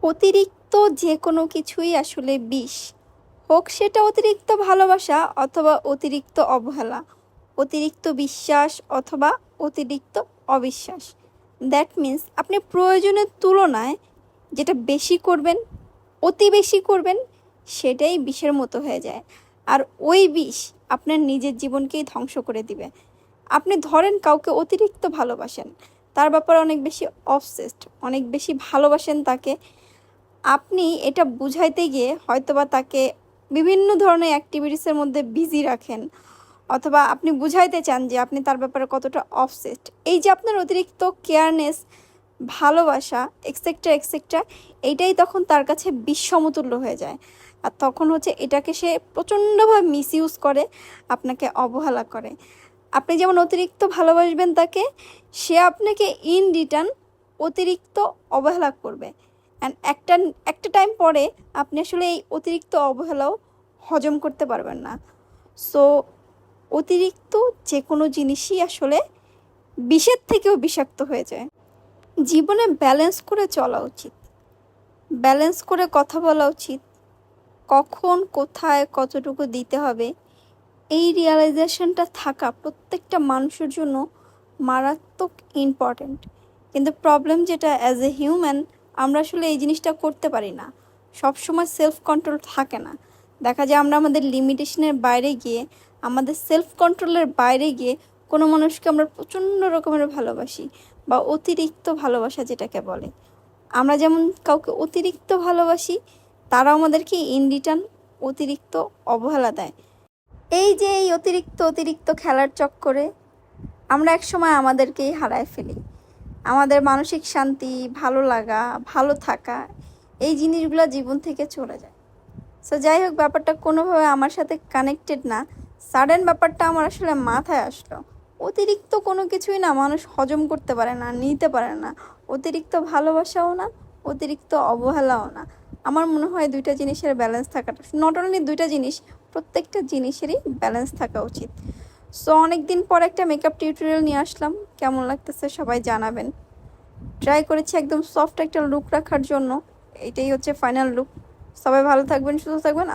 অতিরিক্ত যে কোনো কিছুই আসলে বিষ। হোক সেটা অতিরিক্ত ভালোবাসা অথবা অতিরিক্ত অবহেলা, অতিরিক্ত বিশ্বাস অথবা অতিরিক্ত অবিশ্বাস। দ্যাট মিন্স আপনি প্রয়োজনের তুলনায় যেটা বেশি করবেন, অতি বেশি করবেন, সেটাই বিষের মতো হয়ে যায়। আর ওই বিষ আপনার নিজের জীবনকেই ধ্বংস করে দিবে। আপনি ধরেন কাউকে অতিরিক্ত ভালোবাসেন, তার ব্যাপারে অনেক বেশি অবসেসড, অনেক বেশি ভালোবাসেন তাকে। আপনি এটা বুঝাইতে গিয়ে হয়তোবা তাকে বিভিন্ন ধরনের অ্যাক্টিভিটিসের মধ্যে বিজি রাখেন, অথবা আপনি বুঝাইতে চান যে আপনি তার ব্যাপারে কতটা অবসেসড। এই যে আপনার অতিরিক্ত কেয়ারনেস, ভালোবাসা, এক্সেট্রা এক্সেট্রা, এইটাই তখন তার কাছে বিশ্বমতুল্য হয়ে যায়। আর তখন হচ্ছে এটাকে সে প্রচণ্ডভাবে মিসইউজ করে, আপনাকে অবহেলা করে। আপনি যেমন অতিরিক্ত ভালোবাসবেন তাকে, সে আপনাকে ইন রিটার্ন অতিরিক্ত অবহেলা করবে। অ্যান্ড একটা টাইম পরে আপনি আসলে এই অতিরিক্ত অবহেলাও হজম করতে পারবেন না। সো অতিরিক্ত যে কোনো জিনিসই আসলে বিষের থেকেও বিষাক্ত হয়ে যায়। জীবনে ব্যালেন্স করে চলা উচিত, ব্যালেন্স করে কথা বলা উচিত। কখন কোথায় কতটুকু দিতে হবে, এই রিয়ালাইজেশনটা থাকা প্রত্যেকটা মানুষের জন্য মারাত্মক ইম্পর্ট্যান্ট। কিন্তু প্রবলেম যেটা, অ্যাজ এ হিউম্যান আমরা আসলে এই জিনিসটা করতে পারি না। সবসময় সেলফ কন্ট্রোল থাকে না। দেখা যায় আমরা আমাদের লিমিটেশনের বাইরে গিয়ে, আমাদের সেলফ কন্ট্রোলের বাইরে গিয়ে কোনো মানুষকে আমরা প্রচণ্ড রকমের ভালোবাসি, বা অতিরিক্ত ভালোবাসা যেটাকে বলে। আমরা যেমন কাউকে অতিরিক্ত ভালোবাসি, তারা আমাদেরকে ইন রিটার্ন অতিরিক্ত অবহেলা দেয়। এই যে এই অতিরিক্ত খেলার চক্করে আমরা একসময় আমাদেরকেই হারায় ফেলি। আমাদের মানসিক শান্তি, ভালো লাগা, ভালো থাকা, এই জিনিসগুলো জীবন থেকে চলে যায়। সো যাই হোক, ব্যাপারটা কোনোভাবে আমার সাথে কানেক্টেড না। সাডেন ব্যাপারটা আমার আসলে মাথায় আসলো। অতিরিক্ত কোনো কিছুই না মানুষ হজম করতে পারে না, নিতে পারে না। অতিরিক্ত ভালোবাসাও না, অতিরিক্ত অবহেলাও না। আমার মনে হয় দুইটা জিনিসের ব্যালেন্স থাকাটা, নট অনলি দুইটা জিনিস, প্রত্যেকটা জিনিসেরই ব্যালেন্স থাকা উচিত। সো অনেক দিন পর একটা মেকআপ টিউটোরিয়াল নিয়ে আসলাম। কেমন লাগতেছে সবাই জানাবেন। ট্রাই করেছি একদম সফট একটা লুক রাখার জন্য। এটাই হচ্ছে ফাইনাল লুক। সবাই ভালো থাকবেন, সুস্থ থাকবেন।